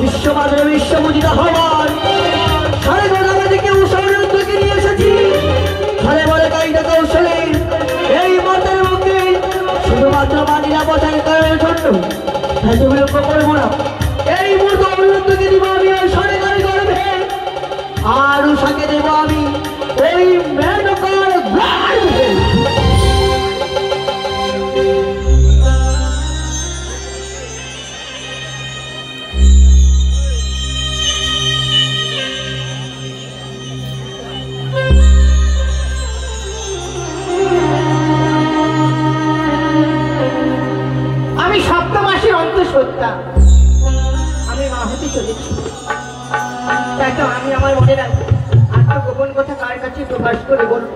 বিশ্ববাজারে বিশ্বপূজিত হবার সাড়ে গোদামা থেকে উৎসবকে নিয়ে এসেছি। ঘরে বলে কাইটা কৌশলে এই মাতার মুখে শুধুমাত্র মানিরা বসায় করার জন্য হয়তো বিলম্ব করবো না। এই মুহূর্তে অবলম্বকে দিব আমি ওই সাড়ে গাড়ি করবে আর উষাকে দেব আমি ওই মেনকার আমি মা হতে চলেছি। তাই তো আমি আমার মনে রাখি আত্মগোপন কথা কার কাছে প্রকাশ করে বলবো।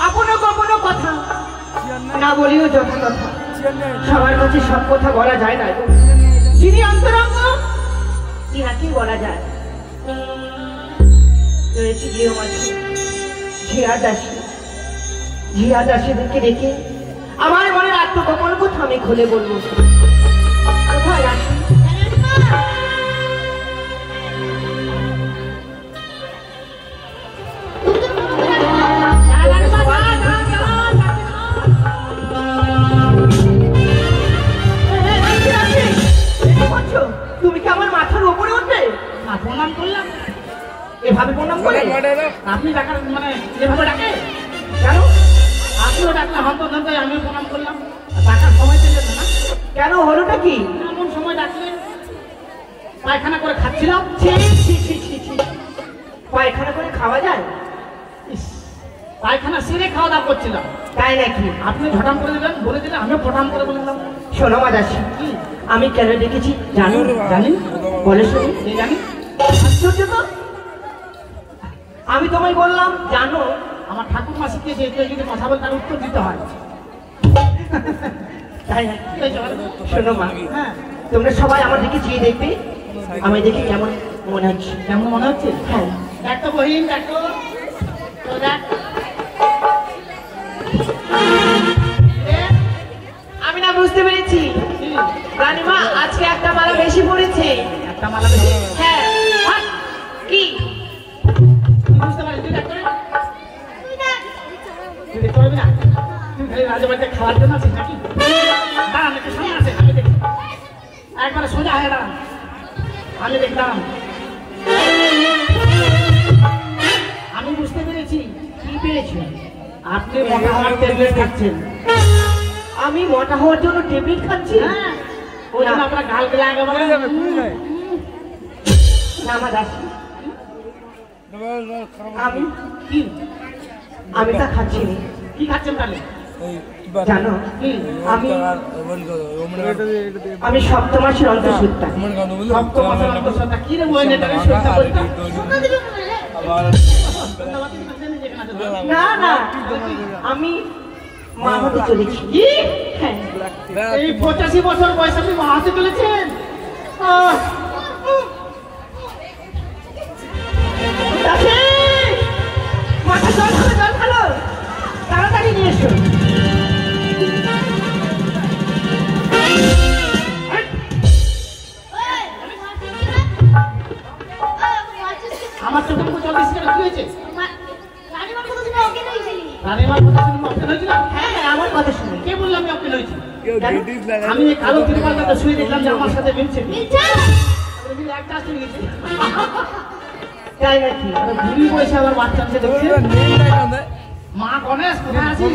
আপন গোপন কথা না বলিও যথা কথা। সবার কাছে সব কথা বলা যায় না। যিনি অন্তরঙ্গ তিনাকেই বলা যায়। রয়েছে গৃহমাঝি ঝিয়া দাসীদেরকে দেখে আমার মনের আত্মগোপন কথা আমি খুলে বলবো। কোথায় আসি তুমি কি আমার মাথার উপরে উঠবে? প্রণাম করলাম। এভাবে প্রণাম করে আপনি ডাকার মানে এভাবে ডাকে কেন? আপনিও ডাকলে হতো আমি প্রণাম করলাম। টাকার সময় দিলেন না কেন? হলোটা কি? এমন সময় ডাকলেন পায়খানা করে খাচ্ছিলাম। পায়খানা করে খাওয়া যায়? পায়খানা সেরে খাওয়া দাওয়া করছিলাম। তাই নাকি? আপনি ঝটাম করে দিলেন, বলে দিলেন, আমিও পটাম করে বললাম। শোনো মাদাসী, আমি কেন দেখেছি জানো? জানি বলে শুনি জানি। আমি তোমায় বললাম জানো আমার ঠাকুর মা শিখিয়েছে যদি কথা বলে তার উত্তর দিতে হয়। শোনো মা, তোমরা সবাই আমার দিকে চেয়ে দেখবে আমি দেখি কেমন মনে হচ্ছে। কেমন মনে হচ্ছে? হ্যাঁ দেখো বহিন, দেখো আমি না বুঝতে পেরেছি রানীমা আজকে একটা মালা বেশি পড়েছে। একটা মালা বেশি? হ্যাঁ। কি বুঝতে পারি? তুই দেখ করবি না? তুই খালি রাজবাড়িতে খাওয়ার জন্য আছিস নাকি? দাঁড়ান একটু সামনে আছে, আমি দেখি। একবারে সোজা হয়ে দাঁড়ান, আমি দেখলাম। আমি বুঝতে পেরেছি। কি পেরেছি? আপনি মোটা হওয়ার ট্যাবলেট খাচ্ছেন। আমি মোটা হওয়ার জন্য ট্যাবলেট খাচ্ছি? ওই জন্য আপনার গাল গেলে একেবারে আমি তা খাচ্ছি। কি খাচ্ছেন তাহলে জানো? আমি সপ্তমাসের অন্তঃসত্ত্বা। সপ্তমাসের অন্তঃসত্ত্বা কি রে? না না, আমি মা হতে চলেছি। এই 85 বছর বয়সে আপনি মা হতে চলেছেন? মাথা জল খালো, তাড়াতাড়ি নিয়ে এসো। আমার চোখে মুখে জল দিচ্ছে কেন? কি হয়েছে? আমার কথা শুনে কে বললাম আমি অকেল হয়েছি? আমি কালো তিরপালটা শুয়ে দেখলাম যে আমার সাথে মিলছে। তাই নাকি? বুড়ি বয়সে আবার বাচ্চা আছে দেখছি। মা গণেশ কোথায় আছিস?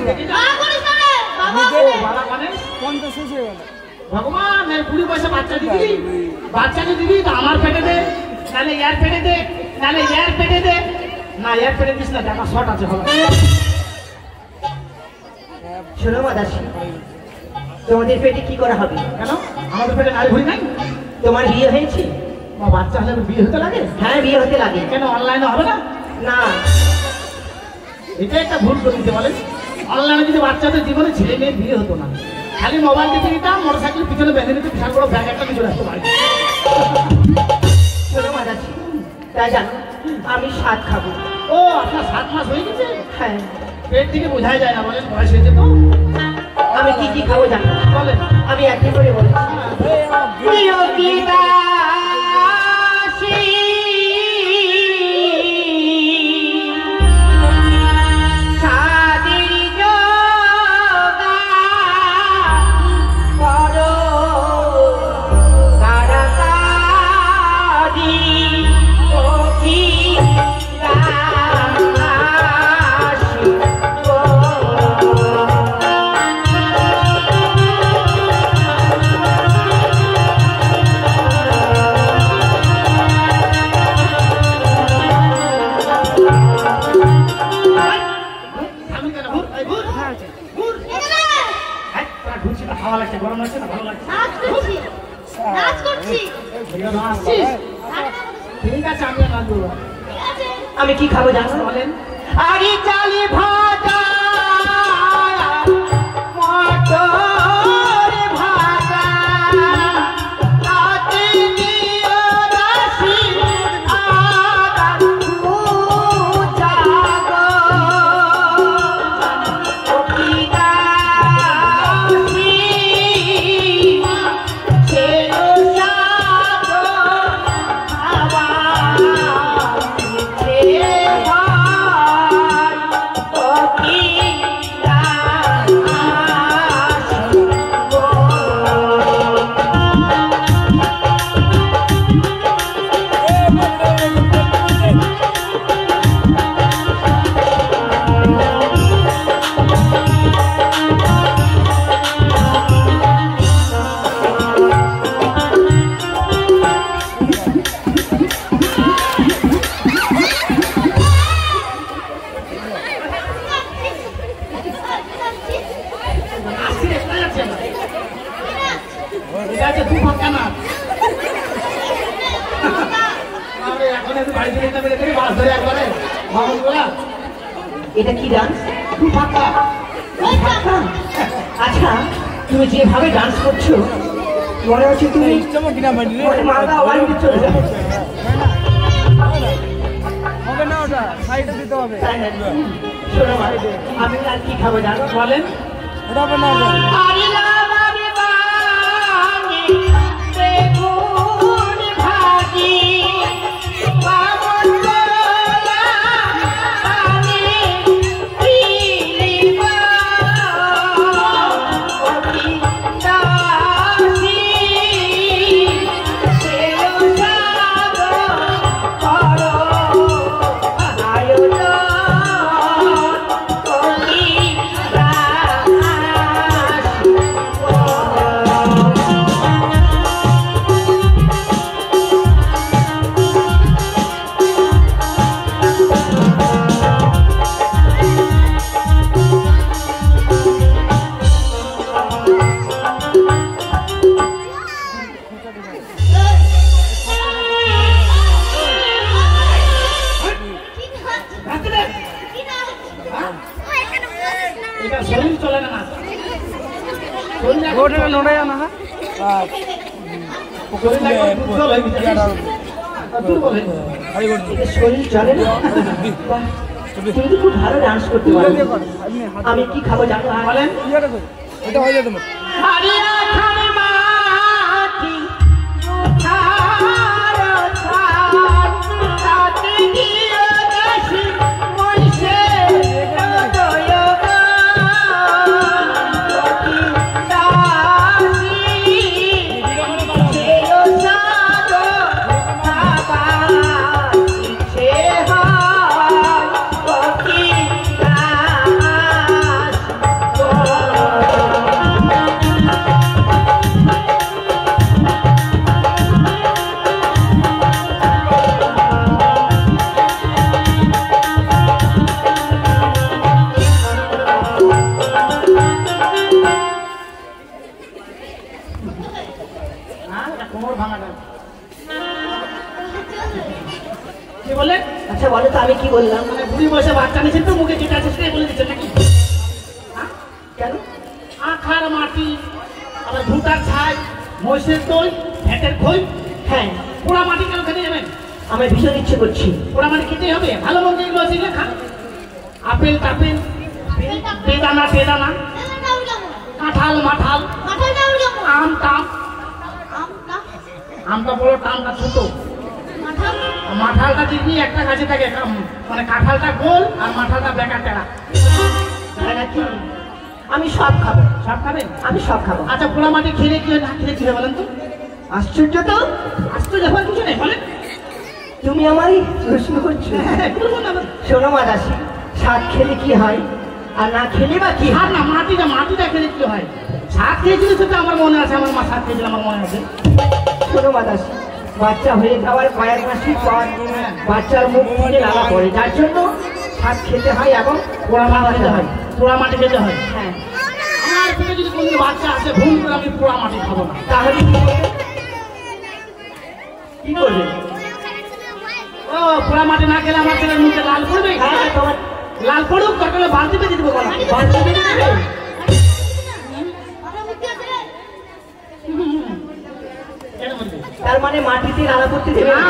ভগবান বুড়ি বয়সে বাচ্চা দিবি, বাচ্চাকে দিবি তো আমার পেটে দে, নাহলে ইয়ার পেটে দে, নাহলে ইয়ার পেটে দে। না ইয়ার পেটে দিস না, দেখা শর্ট আছে। ভালো শোনো মাদাসী, তোমাদের পেটে কি করা হবে? কেন আমাদের পেটে নারী ভুড়ি নাই? তোমার বিয়ে হয়েছে? বাচ্চা হলে বিয়ে হতে লাগে? হ্যাঁ বিয়ে হতে লাগে। কেন অনলাইনে হবে না? না, এটা একটা ভুল করে দিতে বলেন। অনলাইনে যদি বাচ্চাদের জীবনে ছেলে মেয়ের বিয়ে হতো না, খালি মোবাইল দিতে দিতাম, মোটরসাইকেল পিছনে বেঁধে নিতে বিশাল বড় ব্যাগ একটা চলে আসতে পারি। শোনো মাদাসী, তাই জানো আমি 7 খাবো। ও আপনার 7 মাস হয়ে গেছে? হ্যাঁ। পেট থেকে বোঝাই যায় না, বলেন বয়স হয়েছে তো। আমি কি কি খাবো জানো? বলেন। আমি একটি করে বলছি। প্রিয় গীতা আমি কি খাবো জানো? বলেন। আরে চালি ভাজা মটর ভাজা তাতে দিও রাশি আদা ভুজা গো কপিদাসি ছেলো সাগো বাবা এটা কি ডান্স? আচ্ছা তুমি যেভাবে ডান্স করছো মনে হচ্ছে তুমি আমি আর কি খাবো জানো? বলেন। ভালো ডান্স করতে পারো। আমি কি খাবো জানো? বলেন। আচ্ছা বলো তো আমি কি বললাম? মানে বুড়ি বয়সে বাচ্চা নিয়েছেন তো মুখে যেটা আছে সেটাই বলে দিচ্ছেন নাকি? কেন? আখার মাটি, আবার ভুটার ছাই, মহিষের দই, ভেটের খই। হ্যাঁ, পোড়া মাটি কেন খেতে যাবেন? আমি ভীষণ ইচ্ছে করছি। পোড়া মাটি খেতেই হবে। ভালো মন্দ এগুলো আছে খান। আপেল টাপেল, বেদানা টেদানা, কাঁঠাল মাঠাল কাঁঠালটা আবার কেমন? আম টাম আমটা? আমটা বড় টামটা ছোট কাঁঠাল? মাঠালটা দেখবি একটা গাছে থাকে মানে কাঁঠালটা গোল আর মাঠালটা বেকা টেরা নাকি আমি সব খাবো, সব খাবেন আমি সব খাবো। আচ্ছা পোড়া মাটি খেলে কি হয় না খেলে কি হয় বলেন তো আশ্চর্য তো, আশ্চর্য হওয়ার কিছু নেই বলেন তুমি আমারই প্রশ্ন করছো। বলুন না শোনো মাদাসি, শাক খেলে কি হয় আর না খেলে বা কি আর হয়? না মাটিটা খেলে কি হয় শাক খেয়েছিল সেটা আমার মনে আছে আমার মা শাক খেয়েছিল আমার মনে আছে শোনো মাদাসি, বাচ্চা হয়ে যাওয়ার কয়েক মাসের পর বাচ্চার মুখ থেকে লালা পড়ে, যার জন্য শাক খেতে হয় এবং পোড়া মাটি খেতে হয় পোড়া মাটি খেতে হয় হ্যাঁ, আমার থেকে যদি কোনো বাচ্চা আসে ভুল করে আমি পোড়া মাটি খাবো না তাহলে কি করবে? কি করবে? ও পোড়া মাটি না খেলে আমার ছেলের মুখে লাল পড়বে হ্যাঁ, তোমার লাল পড়ুক তাহলে বালতি বেঁধে দেবো গলা বাচ্চা বেঁধে দেবে? কথা বুঝতে আছে রে? কেন বলবি? তার মানে মাটিতে লালা করতে দেবে না?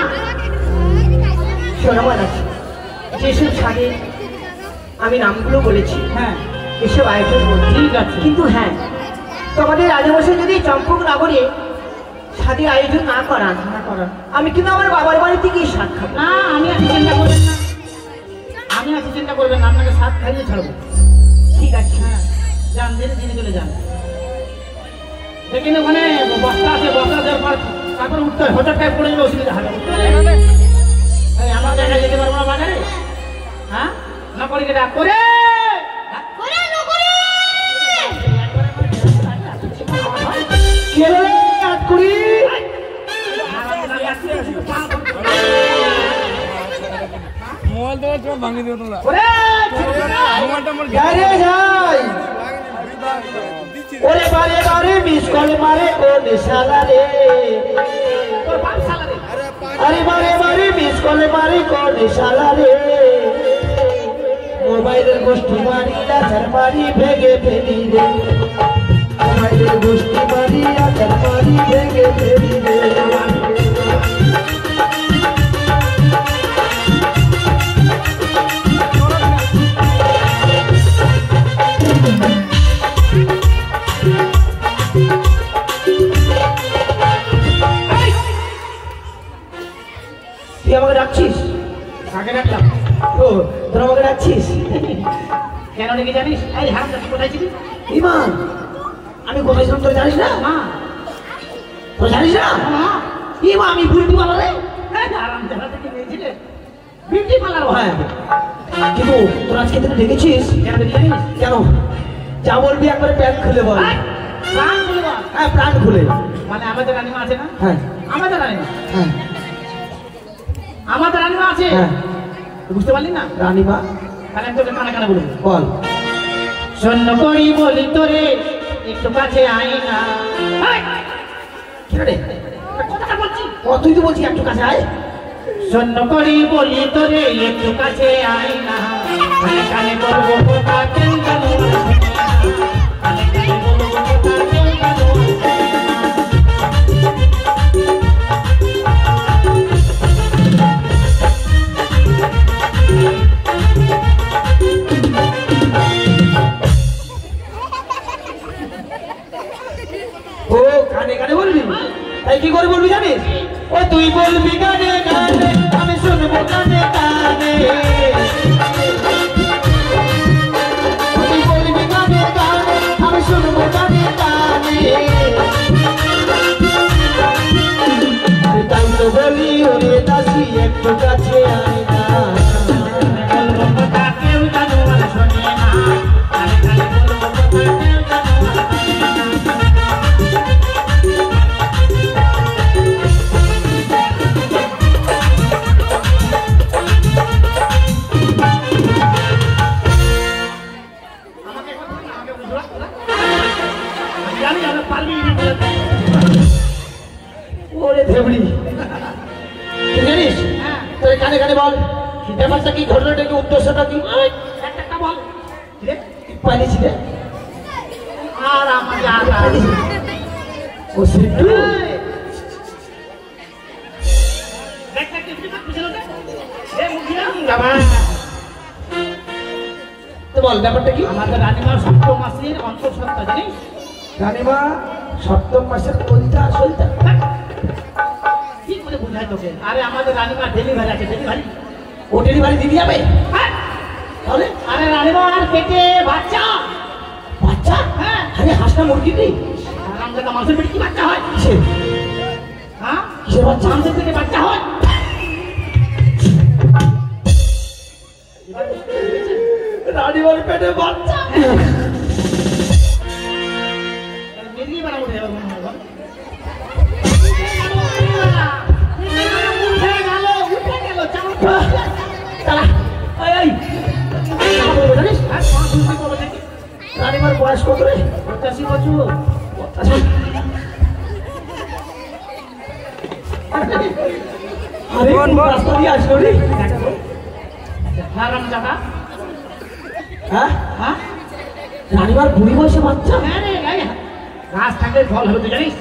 শোনো মাদাসি, যেসব শাকে আমি নামগুলো বলেছি হ্যাঁ এসব আয়োজন করছি, ঠিক আছে কিন্তু হ্যাঁ, তোমাদের রাজামশাই যদি চম্পক নগরে স্বাদের আয়োজন না করান, আমি কিন্তু আমার বাবার বাড়িতে গিয়ে স্বাদ খাবো। না আমি আছি চিন্তা করবেন না আমি আছি চিন্তা করবেন না আপনাকে সাত খাইয়ে ছাড়বো ঠিক আছে, হ্যাঁ যান ধীরে ধীরে চলে যান দেখেন ওখানে বস্তা আছে বস্তা দেওয়ার পর তারপর উঠতে হয় হঠাৎ পড়ে গেলে অসুবিধা হবে এই আমার জায়গায় যেতে পারবো না বাজারে হ্যাঁ না করে কেটে করে করে না করে? কেলে আট কুড়ি মোবাইল তো তোমার ভাঙি দিও তোমরা করে মোবাইলটা মোর গাড়ি যাই ওরে বারে বারে মিস কল মারে ও নিশালা রে, তোর বাপ শালা রে আরে বারে বারে মিস কল মারে ও নিশালা রে, মোবাইলের গোষ্ঠী মারি রাজার মারি ভেঙে ফেলি রে, মোবাইলের গোষ্ঠী মারি রাজার মারি ভেঙে ফেলি রে। তুই আমাকে ডাকছিস? কাকে ডাকলাম ও তোর আমাকে ডাকছিস? কেন ডেকে জানিস এই হারাম দাস কোথায় ছিলি ইমান, আমি কোথায় ছিলাম তোর জানিস না? মা তোর জানিস না? মা ইমা আমি বুড়ি বলা রে। আরাম জায়গা থেকে নিয়েছিলে বিউটি পার্লার হ্যাঁ, কিন্তু তোর আজকে তুই ডেকেছিস কেন ডেকে জানিস কেন? যা বলবি একবারে প্যান্ট খুলে বল। প্রাণ বলে বল হ্যাঁ, প্রাণ খুলে। মানে আমাদের রানিমা আছে না হ্যাঁ আমাদের রানিমা হ্যাঁ আমাদের রানিমা আছে হ্যাঁ, বুঝতে পারলি না রানীমা তাহলে আমি তোকে কানে কানে বলবো বল। শূন্য করি বলি তোরে একটু কাছে আয় না কি রে? কথাটা বলছি তুই তো বলছিস একটু কাছে আয়। শূন্য করি বলি তোরে একটু কাছে আয় না কানে কানে বলবো কথা কেন কেন কানে কানে বলবো কথা কেন কেন ও কানে কানে বলবি? তাই কি করে বলবি জানিস? ও তুই বলবি কানে কানে, আমি শুনবো কানে কানে। তুই বলবি কানে কানে, আমি শুনবো কানে কানে। আরে তাই তো বলি ওরে দাসী একটু কাছে আয় না। বলবো কথা কেউ জানো আর শোনে না কানে কানে বলবো কথা কেউ জানো জানি আমি পারবি না ওরে ভেবড়ি, তুই জানিস? হ্যাঁ তোর কানে কানে বল ব্যাপারটা কি, ঘটনাটা কি, উদ্দেশ্যটা কি? একটা বল রে পালিয়েছি রে। আর আমাকে আর ও সিদ্ধু, তো বল ব্যাপারটা কি? আমাদের রানীমার সপ্তম মাসের অন্তঃসত্ত্বা জানিস রানীমা সপ্তম মাসের কোনটা আসলটা? কি করে বুঝাই তোকে? আরে আমাদের রানীমা ডেলিভারি আছে, ডেলিভারি। ও ডেলিভারি দিয়ে যাবে হ্যাঁ, তাহলে? আরে রানীমা আর পেটে বাচ্চা। বাচ্চা? হ্যাঁ, আরে হাঁসটা মুরগি নেই আমাদের মানুষের পেটে কি বাচ্চা হয়? কিসের হ্যাঁ, কিসের বাচ্চা? মানুষের পেটে বাচ্চা হয়। রানীমার পেটে বাচ্চা? বেরিয়ে বেড়া উঠে যাবে মনে হয় বল। উঠে গেল, উঠে গেল, চাও। চালা এই এই চালা বলবো জানিস? আর পাঁচ উঠে করবো নাকি? রানীমার বয়স কত রে? 85 বছর। আচ্ছা আরে কোন রাস্তা দিয়ে আসলো রে? হারাম জায়গা। হ্যাঁ হ্যাঁ, রানীমার বুড়ি বয়সে বাচ্চা? হ্যাঁ রে, এই গাছ থাকলে ফল হবে, তুই জানিস?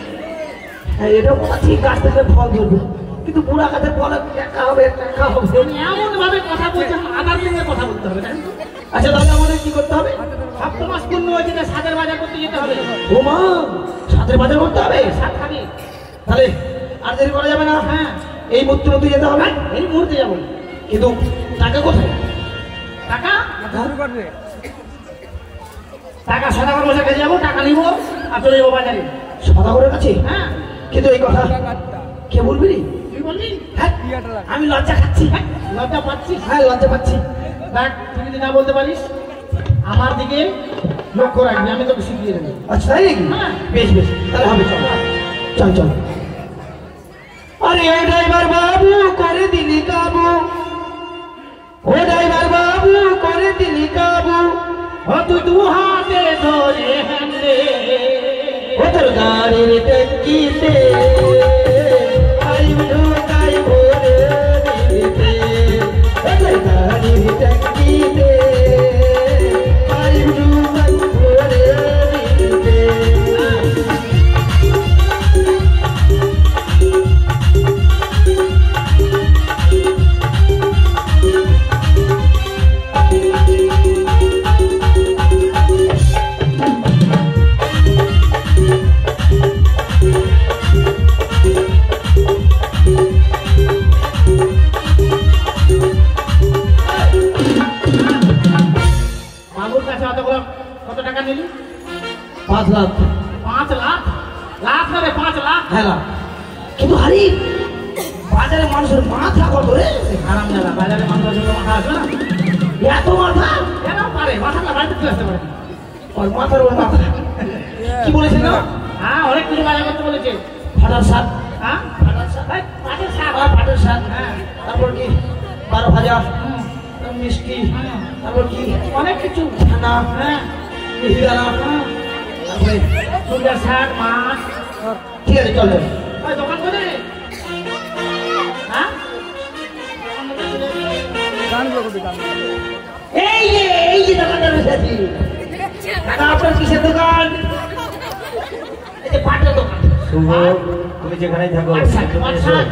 হ্যাঁ এটা কথা ঠিক, গাছ থেকে ফল ধরবে, কিন্তু বুড়া গাছের ফল একা হবে একা হবে। তুমি এমন ভাবে কথা বলছেন, আধার দিনে কথা বলতে হবে, জানিস তো? আচ্ছা তাহলে আমাদের কি করতে হবে? সপ্তম মাস পূর্ণ হয়েছে, না সাদের বাজার করতে যেতে হবে। ও মা, সাথের বাজার করতে হবে? সাত খাবি? তাহলে আর দেরি করা যাবে না, হ্যাঁ, এই মুহূর্তে যেতে হবে। এই মুহূর্তে যাবো। কিন্তু টাকা কোথায়? টাকা শুরু করবে টাকা সদাগর বসে কাছে যাবো, টাকা নিবো আর চলে যাবো বাজারে। সদাগরের কাছে? হ্যাঁ, কিন্তু এই কথা কে বলবি রে? তুই বললি? হ্যাঁ টিয়াটা লাগে আমি লজ্জা খাচ্ছি। হ্যাঁ, লজ্জা পাচ্ছিস? হ্যাঁ লজ্জা পাচ্ছি। দেখ, তুই যদি না বলতে পারিস, আমার দিকে লক্ষ্য রাখবি, আমি তোকে শিখিয়ে দেবো। আচ্ছা তাই নাকি? হ্যাঁ। বেশ বেশ, তাহলে হবে, চল চল চল। আরে ও ড্রাইভার বাবু করে দিলি কাবু, ও ড্রাইভার বাবু করে দিলি কাবু, ও তুই দু হাতে ধরে হ্যান্ডে, ও তোর গাড়ির ট্যাঙ্কিতে আইব ঢুকাই ভরে দিতে, ও তোর গাড়ির ট্যাঙ্কিতে আইব ঢুকাই ভরে দিতে। বাবুর কাছে অতগুলো কত টাকা নিলি? 5 লাখ। 5 লাখ? লাখ না রে, 5 লাখ। হ্যাঁ লাখ। কিন্তু হারি বাজারে মানুষের মাথা কত রে? হারাম জায়গা, বাজারে মানুষের জন্য মাথা আসবে না? এত মাথা? কেন পারে? মাথাটা বাড়িতে চলে আসতে পারে। আর মাথার ওর মাথা কি বলেছে না? হ্যাঁ, অনেক কিছু বাজার করতে বলেছে। ফাটার শাক, হ্যাঁ, ফাটার শাক, এই, পাটের শাক। আর ফাটার শাক, হ্যাঁ, তারপর কি 12 ভাজা, হুম, মিষ্টি, হুম, তারপর কি অনেক কিছু। ছানা, হ্যাঁ, মিহিদানা, তারপরে চুলের শাক, মাছ। ঠিক আছে চল চল। ওই দোকান করে? হ্যাঁ, গান করবে গান এই যে দোকানদার বসে আছি, দাদা আপনার কিসের দোকান? এই যে পাটের দোকান। শুভ, তুমি যেখানেই থাকো পাট শাক, পাট শাক।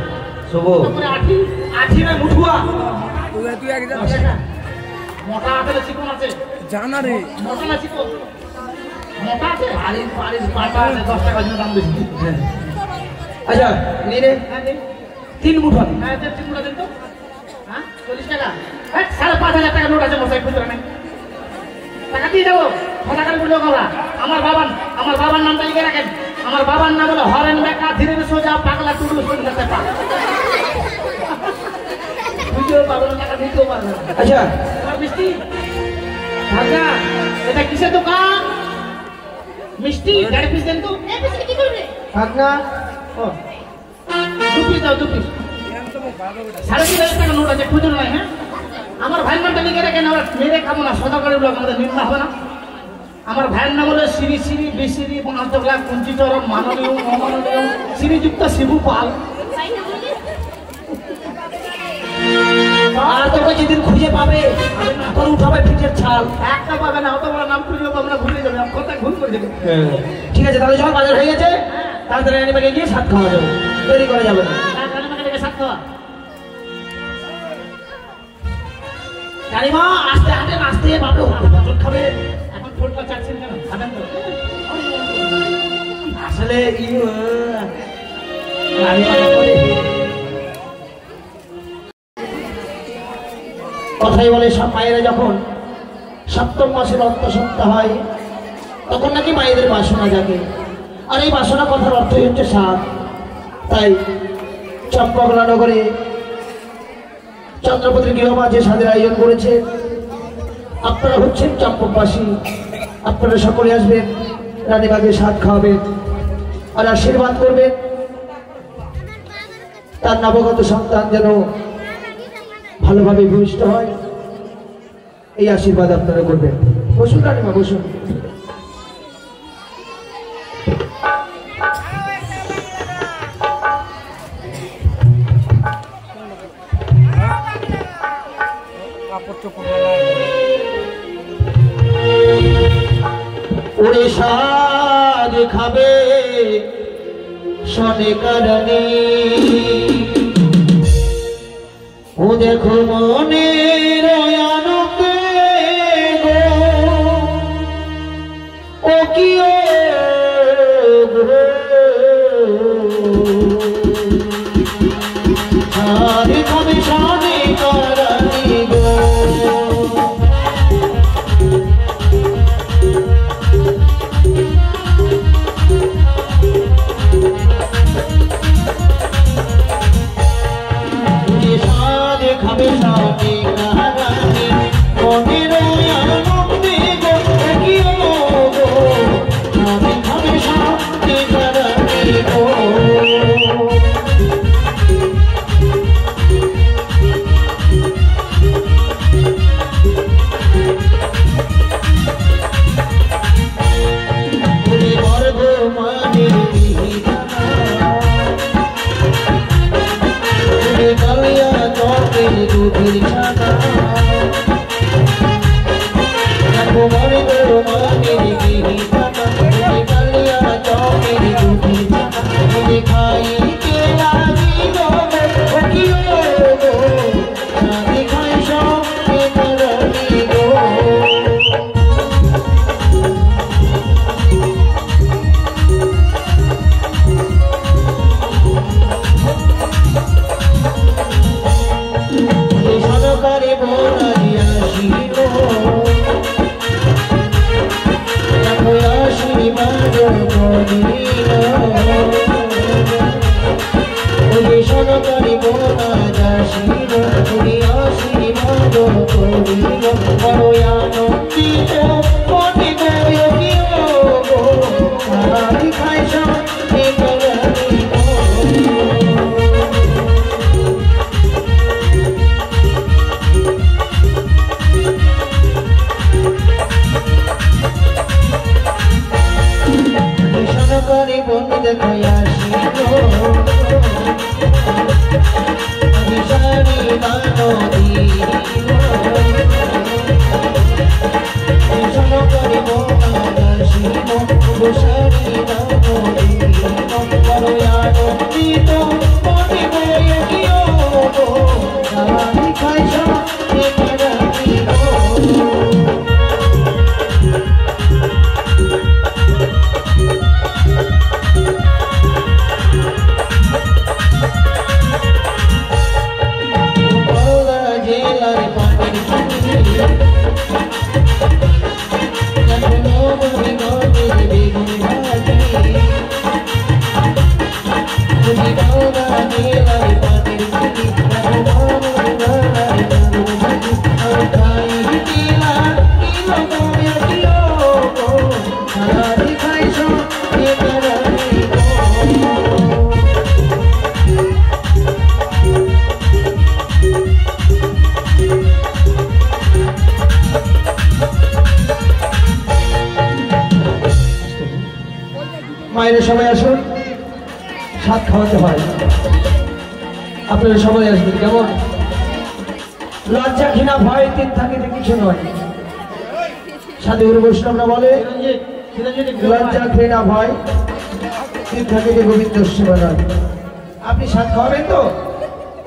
শুভ, তারপরে আঠি। আঠি না মুঠুয়া? তুই একদম 10 টাকা। মোটা আছে না চিকন আছে? জানা রে মোটা না চিকন? মোটা আছে? পাড়ির পাটা আছে, 10 টাকার জন্য দাম বেশি। আচ্ছা নিয়ে নে, হ্যাঁ, দিন। 3 মুঠা। হ্যাঁ, দেড় তিন মুঠা দিন তো। হ্যাঁ, 40 টাকা। এই, 5,500 টাকা নোট আছে মশাই, খুচরা নেই। টাকা দিয়ে যাবো, টাকার বুঝলো করা। আমার বাবার নামটা লিখে রাখেন। আমার বাবার নাম হলো হরেন বেকা ধীরে সোজা পাগলা টুডু সুন্দর পেপা। বুঝতেও পারবো না, টাকা দিতেও পারবো না। আচ্ছা তোমার মিষ্টি? কাকা, এটা কিসের দোকান? মিষ্টি 1.5 পিস দেন তো। এই পিছনে কি করবে? থাক না, ও, 2 পিস দাও, 2 পিস। 3,500 টাকা নোট আছে, খুচরো নাই। হ্যাঁ, আমার ভাইয়ের নামটা লিখে রাখেন, আমরা মেরে খাবো না, সদা করে ব্লক আমাদের নির্মা হবে না। আমার ভাইয়ের নাম হলো শ্রী শ্রী বিশ্রী পাঁচলা কুঞ্চিচরণ মাননীয় অমাননীয় শ্রীযুক্ত শিবু পাল। ভাই না বলে? আর তোকে যেদিন খুঁজে পাবে আমি মাথার উঠাবে পিঠের ছাল। একটা পাবে না, অত বড় নাম খুঁজে পাবো না, ভুলে যাবে, কোথায় ঘুম করে দেবে। ঠিক আছে তাহলে চল, বাজার হয়ে গেছে, তাড়াতাড়ি রানীমাকে গিয়ে সাত খাওয়া যাবে, দেরি করা যাবে না। রানীমা আস্তে হাঁটেন, আস্তে বাবু বচন খাবে। এখন ফোনটা চাচ্ছেন কেন? খাবেন তো? আসলে কথাই বলে সব মায়েরা যখন সপ্তম মাসের অন্ত সপ্তাহ হয় তখন নাকি মায়েদের বাসনা জাগে, আর এই বাসনা কথার অর্থই হচ্ছে সাত। তাই চম্পকলা নগরে চন্দ্রপতির গৃহমা যে সাদের আয়োজন করেছে, আপনারা হচ্ছেন চম্পকবাসী, আপনারা সকলে আসবেন, রানীবাগে স্বাদ খাওয়াবেন আর আশীর্বাদ করবেন তার নবগত সন্তান যেন ভালোভাবে ভূমিষ্ঠ হয়, এই আশীর্বাদ আপনারা করবেন। বসুন রানীমা, বসুন। ওরে স্বাদ খাবে শনে কারণে, ও দেখো মনের আনন্দে গো, ও কি স্বাদ খাবে শনে কারণে গো। মায়েরা সবাই আসুন, স্বাদ খাওয়াতে হয়, আপনারা সবাই আসবেন। কেমন লজ্জা ঘৃণা ভয় তিন থাকিতে কিছু নয়, সাধু গুরু বৈষ্ণবরা বলে লজ্জা ঘৃণা ভয় তিন থাকিতে গোবিন্দ সেবা নয়। আপনি স্বাদ খাওয়াবেন তো,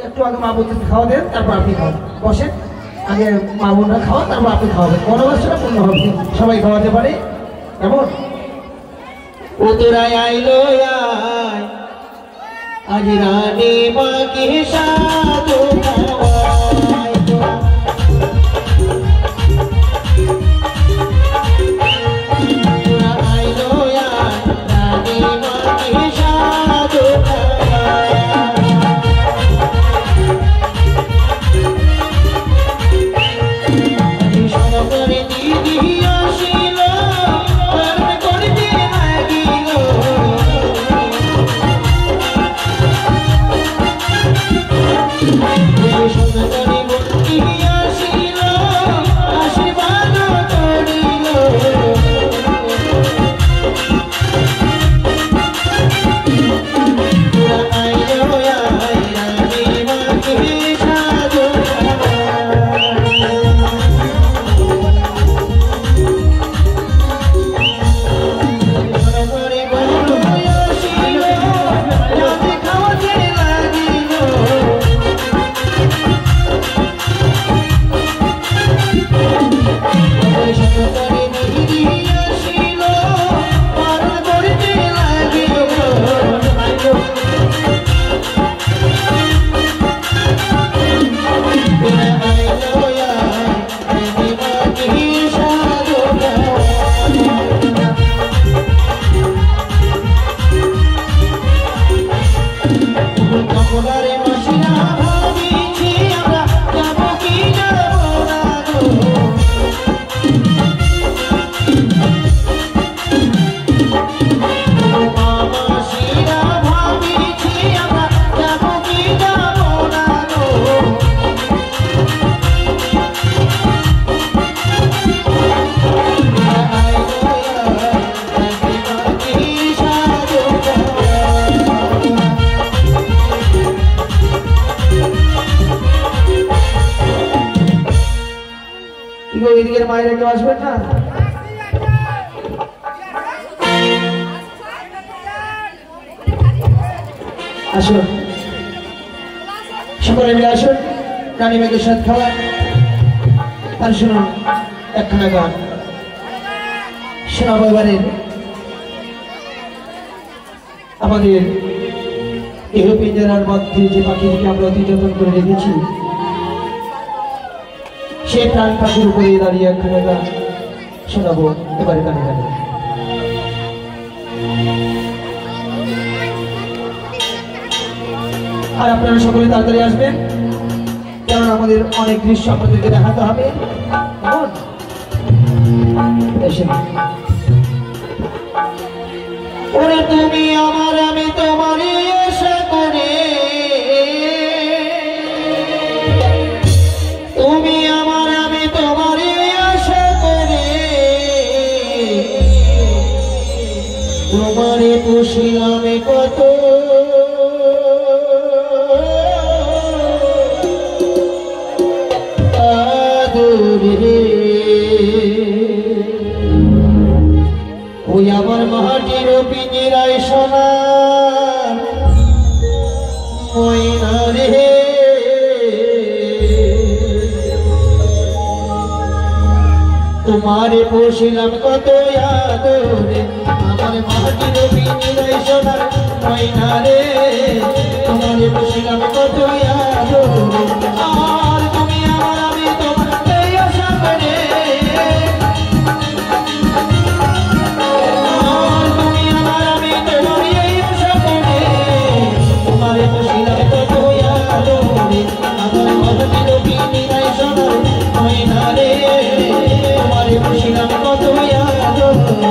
একটু আগে মা বোনকে খাওয়া দেন, তারপর আপনি খাওয়ান। বসেন, আগে মা বোনরা খাওয়া, তারপর আপনি খাওয়াবেন, মনোবাসনা পূর্ণ হবে, সবাই খাওয়াতে পারে। কেমন ও তোরাই আইলো আয় আজ রানী মাকে সাধু খাওয়াই তোরা আইলো আয় রানী মাকে সাধু খাওয়াই সরকারি দিদি আসিল করতে লাগিল সরকারি বন্ধি আসিল আশীর্বাদ করিল আইলো আয় রানী মাকে সাধু এদিকের মায়ের কেউ আসবেন না আসুন সকলে মিলে আসুন রানী মেয়েদের সাথে খাওয়া আর শুনুন একখানা গান শোনাবো এবারের আমাদের ইউরোপিয়ান জেলার মধ্যে যে পাখিটিকে আমরা অতি যত্ন করে রেখেছি সে প্রাণ পাখির উপরে দাঁড়িয়ে একখানা গান শোনাবো এবারে গানে গানে আর আপনারা সকলে তাড়াতাড়ি আসবেন কারণ আমাদের অনেক দৃশ্য আপনাদেরকে দেখাতে হবে ওরে তুমি আমার আমি তোমারই আশা করে তুমি আমার আমি তোমারই আশা করে তোমারে পুষিলাম কত ওই আমার মাটির পিঞ্জিরায় সোনার ময়না রে তোমারে পুষিলাম কত আদরে আমার মাটির পিঞ্জিরায় সোনার ময়না রে তোমারে পুষিলাম কত আদরে আর তুমি আমার আমি তোমার এই আশা করে তুমি আমার আমি তোমার এই আশা করে তোমারে পুষিলাম কত আদরে আমার মাটির পিঞ্জিরায় সোনার ময়না রে তোমারে পুষিলাম কত আদরে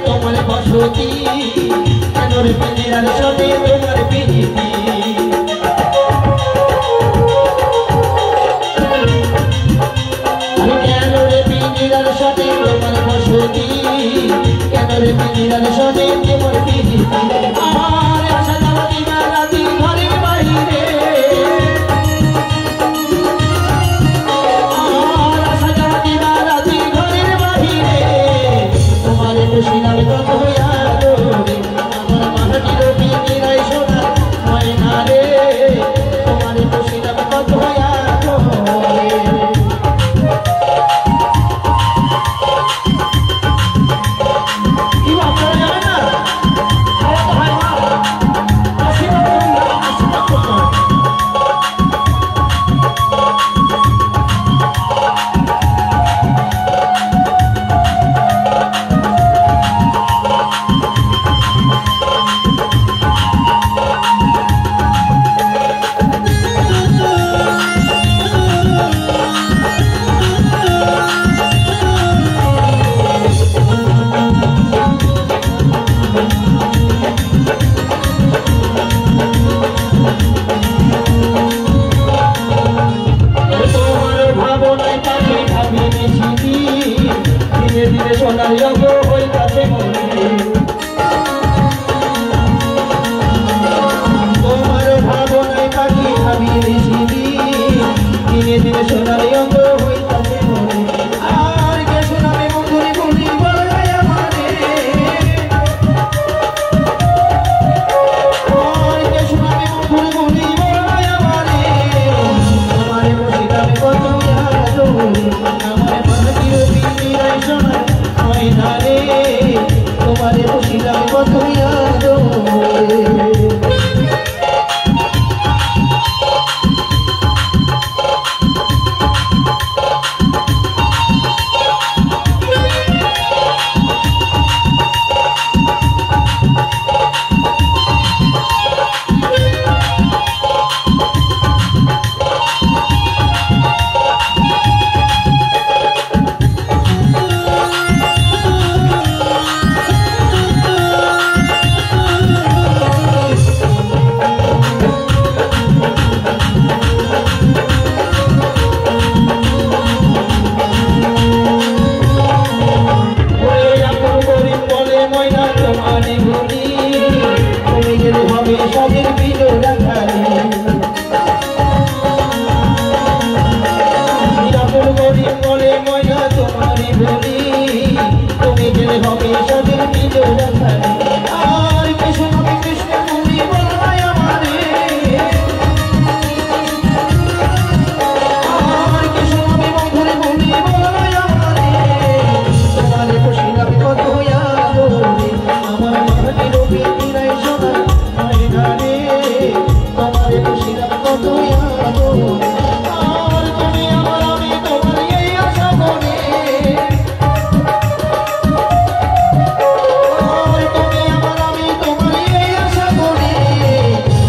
তোমার বসতি কানোর পিঞ্জিরার সাথে তোমার পিঞ্জিতি কানোর পিঞ্জিরার মিলন শোনে কেমন পিড়ি আমার আশা যাওয়া দিনা রাতি ঘরের বাইরে আমার আশা যাওয়া দিনা রাতি ঘরের বাইরে তোমার খুশি নামে কত হইয়া রে আমার মাটির পিড়িরাই সোনা হয় না রে তোমার খুশি নামে কত হইয়া রে সোনার রঙ হইতাছে তোমার ভাবনায় পাখি ভাবি বেশি দিনে দিনে সোনার রঙ হইতাছে আর কে শোনাবে বন্ধুরি বলি বলাই আমারে আর কে শোনাবে বন্ধুরি বলি বলাই আমারে আমারে বসিতাবে কত আমার মাটির পিড়িরাই সোনা না রে তোমারে বসিলাম কত ইয়াদ সবের বিলো রাখালি নিরাপদ গরিব বলে ময়না তোমারই বলি তুমি গেলে হবে সবের বিলো রাখালি আর কৃষ্ণ কৃষ্ণ তুমি বলাই আমারে আর কৃষ্ণ বন্ধুরে বলি বলাই আমারে তোমারে বসিলাম কত ইয়াদ আমার মাটির পিড়িরাই সোনা তোমারে বসিলাম কত ইয়াদ আর তুমি আমার আমি তোমার এই আশা করে আর তুমি আমার আমি তোমার এই আশা করে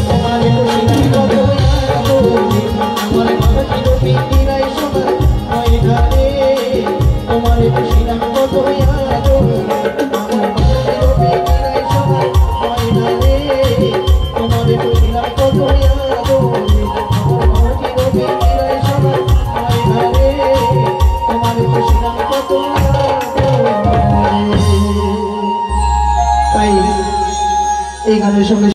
তোমারে বসিলাম কত ইয়াদ আমার মাটির পিড়িরাই সোনা হয় না রে তোমারে বসিলাম কত ইয়াদ আমার মাটির পিড়িরাই সোনা হয় না রে তোমারে বসিলাম কত ইয়াদ আমার মাটির পিড়িরাই সোনা হয় না রে তোমারে বসিলাম কত ইয়াদ তাই এই গানের সঙ্গে